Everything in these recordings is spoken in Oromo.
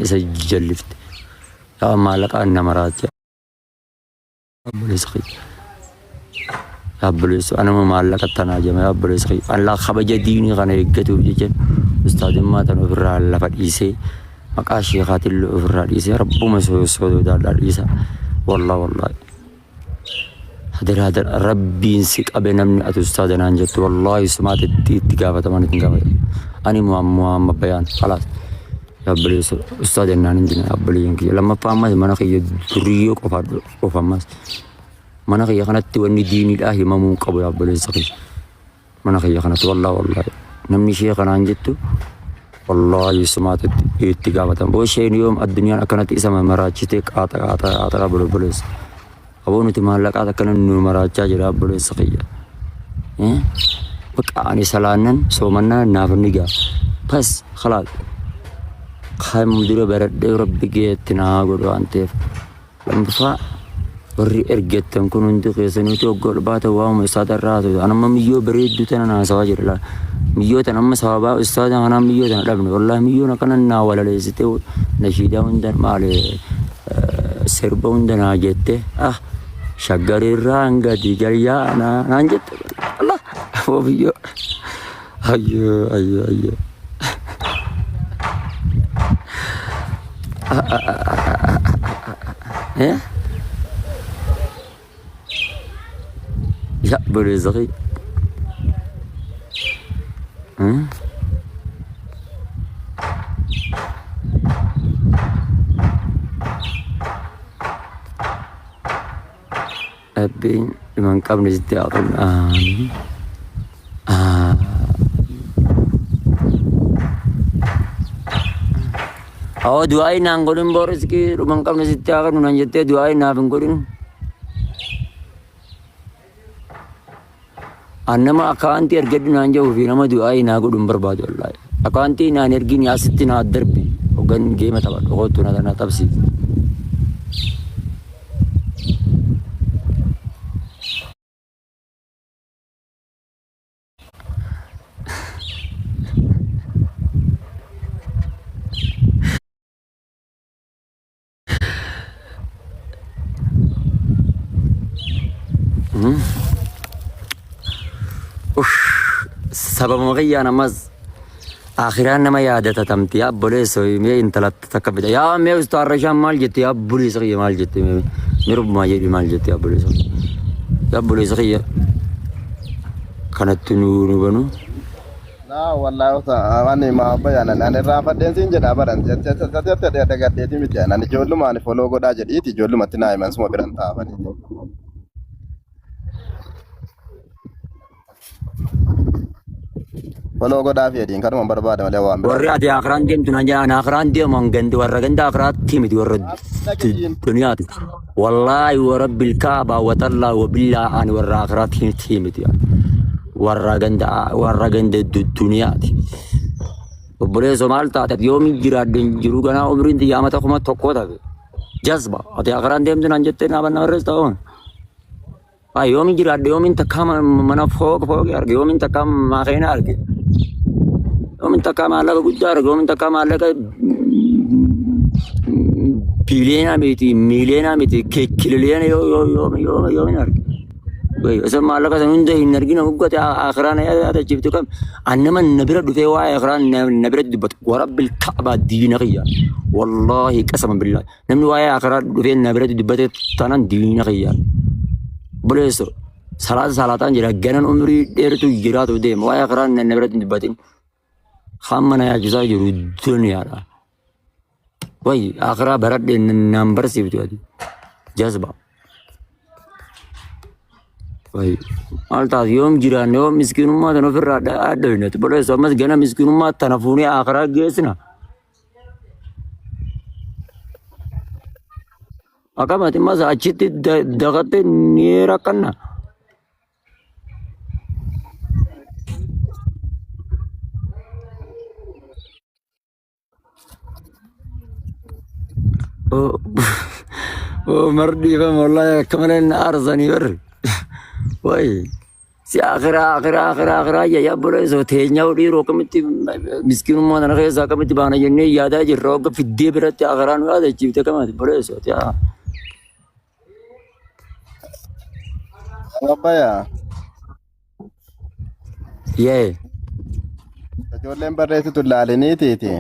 سجلفت يا مالك أنا مرات يا بليس خي يا بليس أنا ما مالك التناجم يا بليس خي الله خبج ديني غنا يجتو بيجن أستاذ ما تنفر على فديسي مكاشي خاتل في الرئيسي رب ما سوى دار الرئيسة والله هذا ربي ينسك أبينا من أستاذ نانجت والله سمعت التجابة ما نتجابة أنا مو بيان خلاص يا بليس أستاذ نانجنا يا بليس لما فهمت ما نخي دريو كفهمت ما نخي خنات توني ديني الأهي ما مو قبل يا بليس ما نخي خنات والله نمني شيخ نانجتو والله سمعت التجابة بوشين يوم الدنيا كانت اسمها مراجتك آتا بليس أبوني تمالك هذا كان النمرات جاجر بليس خيّة بقى أنا سلانن سومنا نافنيجا بس خلاص خاي مدير برد ربي جيتنا قولوا أنتف لما فا وري إرجعتم كنوا أنتوا خيسنوا توقول باتوا وهم استاد الراتو أنا ما ميو بريد دوتنا أنا سواجر لا ميو تنا ما سوابا استاد أنا ميو تنا لبني والله ميو نكنا ناولا ليستو نشيدا وندر مالي سربا وندنا جته شجر الرانجة دي جاية أنا نانجت الله هو بيو أيوه يا برزقي أبين من قبل ازدياد آمين أو دعائي نانغولين بورس كي من قبل ازدياد نانجتة دعائي نافنغولين أنا ما أكانتي أرجع نانجو في نما دعائي ناقولين برباد والله أكانتي نانرجين ياسيتين الدربي وكان جيمة تبع وقتنا ده نتابسي سبب مغيّر نماز آخران ما يادة تمتي يا بوليس ويمي انتلت تكبد يا مي استار رجال مال جت يا بوليس غيّ مال جت ميرب ما يجي مال جت يا بوليس غيّ كانت تنور بنو لا والله أنا ما بيان أنا رافع دينسين جدا بران تتتتت دعك ديتي متجان أنا جولو ما أنا فولو قدا جدي تي جولو ما تناي من سما بران تافني فولو قدا في دين كانوا برباد ما لوا ورّي آخران ديم تناجا أنا آخران ديم مانجند ورّجند آخرات تيم دي ورّد دنيا والله ورب الكعبة وتلا وبالله أنا ورّ آخرات تيم دي ورّجند الدنيا بوليس مالتا تيوم جراد جرو كنا عمرين دي يامة تقوم تقودا جذبة أتي آخران ديم تناجتنا بنارس تاون يوم جراد يوم تكام منا فوق يارجع يوم تكام ما خينا يارجع يوم تكام على كجار يوم تكام على ك ميلينا ميتي كيلينا يوم يارجع وي أسمع مالك سنونده إنرجينا هوجت آخران يا هذا جبتو كم أنا من نبرد دفاع آخران نبرد دبت ورب الكعبة دين غيا والله قسما بالله نمن وايا آخران دفاع نبرد دبت تنان دين غيا بليسو صلاة جرا جنن عمري ديرتو جراتو ديم وايا آخران نبرد دبتين خامنا يا جزاء جرو الدنيا لا وي آخرا برد نمبر سيبتو هذه جذبة وي مالتا يوم جيران يوم مسكين ما تنفر أدرينت بليسو مس جنا مسكين ما تنفوني آخرا جيسنا أكمل تماس أشيت دغت نيرا كنا مردي فم والله كمان أرزاني بر وي Si akhira ya bole so teenya odi ro kamitti miskinu mo na kaya sa kamitti bana jenne yada jirro ka fidde biratti akhiran wa da chifte kamati bole so ya Abaya. ye Ijoolleen barreessitu ilaaliniitiiti.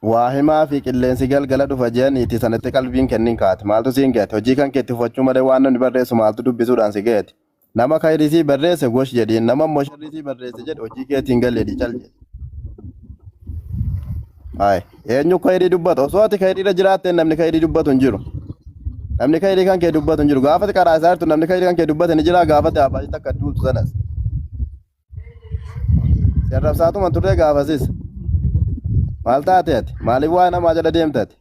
Waa himaa fi qilleensi galgala dhufa jeeniiti sanatti qalbiin kennin kaati. Maaltu siin geete? Hojii kan keetti uffachuu malee waan namni barreessu maaltu dubbisuudhaan si geete? Nama kayrisii barreesse gosh jedhiin. Nama immoo sharrisii barreesse jedhe hojii keetiin galleedhi cal jedhe. Hayi eenyu kayrii dubbata? Osoo ati kayriirra jiraatteen namni kayrii dubbatu hin jiru. Namni kayrii kan kee dubbatu hin jiru. Gaafati karaa isaa jirtu namni kayrii kan kee dubbate ni jira. Gaafati abbaatii takka duutu sanas. Sirrabsaatuma turre gaafasis. Maal taate ati? Maaliif waa'ee namaa jala deemte ati?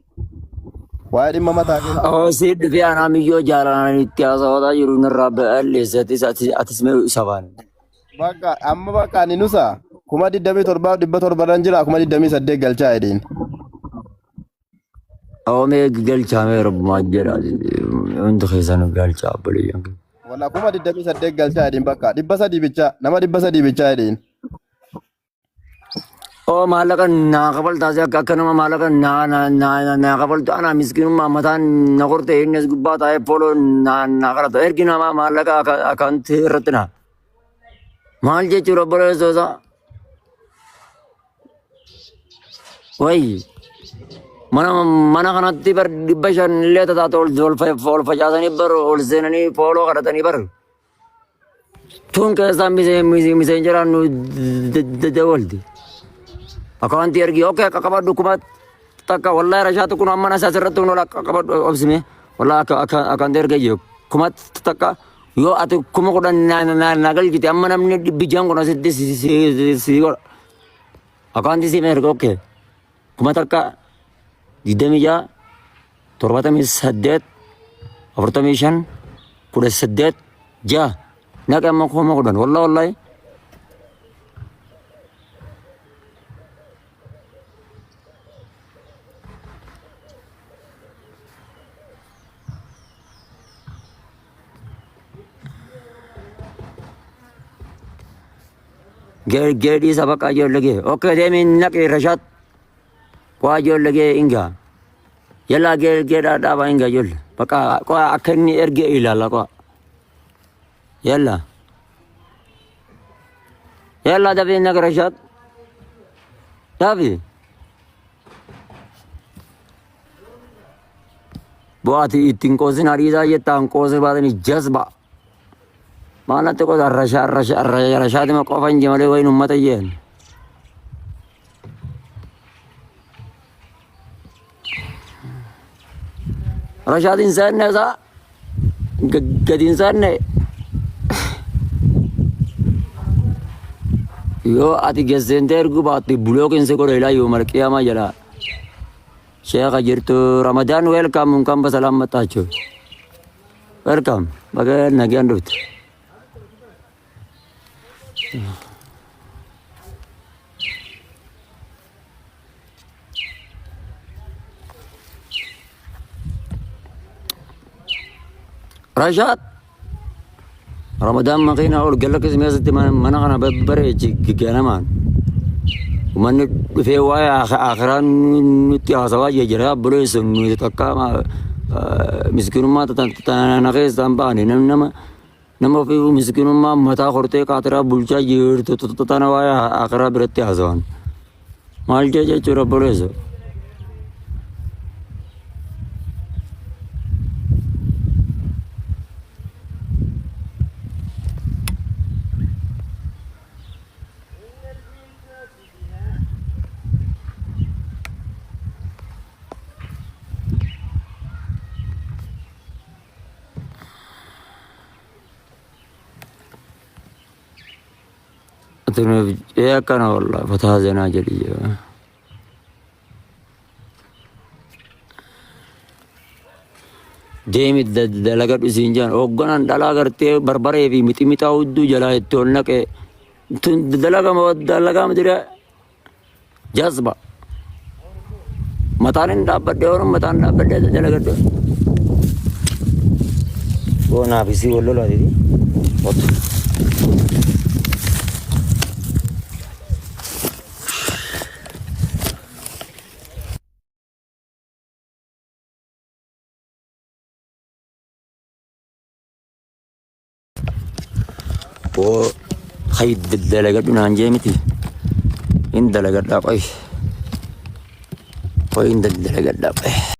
Waa'ee dhimma mataa keessa. oh si dhufe ana miyyo jaalanitti haasawata jiru nirraa balleessati atis mee sabaan Bakka amma bakka ani nusa 27,700 jira 28 galchaa jedhiin. oh mee galchaame rabbumaa jedha hundi keessan galchaa buliyan Wala 28 galchaa jedhiin bakka 300 bicha nama 300 bicha jedhiin. oh maallaqa naa kabaltaasi akka nama maallaqa naa kabaltu ana miskinummaa mataan na qorte innis gubbaa taa'ee pooloo naa kadhata ergi namaa maallaqa akaantii irratti naa maal jechuudha boleessoosa wayi mana kanatti bar 500 illee tataate ol facaasanii bar ol seenanii pooloo kadhatanii bar tun keessaa miseen jiraan nu dawalti. Akawanti ergi oke kakabadu kumat takka wallahi rashatu kun amma nasa sirrattu no kakabadu obsime wallahi akan ergi yo kumat takka yo atu kuma kodan nagal giti amma namni bijang kono si akanti si mer oke kumat takka didamija torbatami saddet afartami shan kuda saddet ja nak amma kuma kodan wallahi Gedi sabak aja lagi. Oke dia minyak rashat. Kau aja lagi inga. Yalla gedi ada apa inga jul. Paka kau akan ni ergi ilala kau. Yalla. Yalla tapi minyak rashat. Tapi. Buat iting kau senari saja tang kau sebab ni jazba. Mana tu kau rasha tu macam apa yang jalan lewat rumah tu je. Rasha insan ni sa, gad insan ni. Yo ati gesenter gu bati blok inse kau relai umar kiamah jala. Syekh ajar tu Ramadan welcome mungkin bersalamat aja. Welcome, bagai nagian dut. Rashad Ramadan makina or galak isme sati mana kana bare gana man man fe wa akhiran nuti hasawa je jara bro sun takka ma miskinu ma ta na kes tambani nama fi miskinu ma mata khorte katara bulcha jir to ta na wa akhira birate hasawan mal je chura bro so Atau ya kan Allah fatah zina jadi ya. Demi dalagat usinjan, ogonan dalagar te barbare vi miti audu jala itu nak dalagam tidak jazba. Matanin dapat dia orang matan dapat dia dalagat tu. Bona bisi wallo la didi. Ot. Oh, khayid dalaga dunaan jeemiti. In dalaga dhaqay. Oh, in dalaga dhaqay.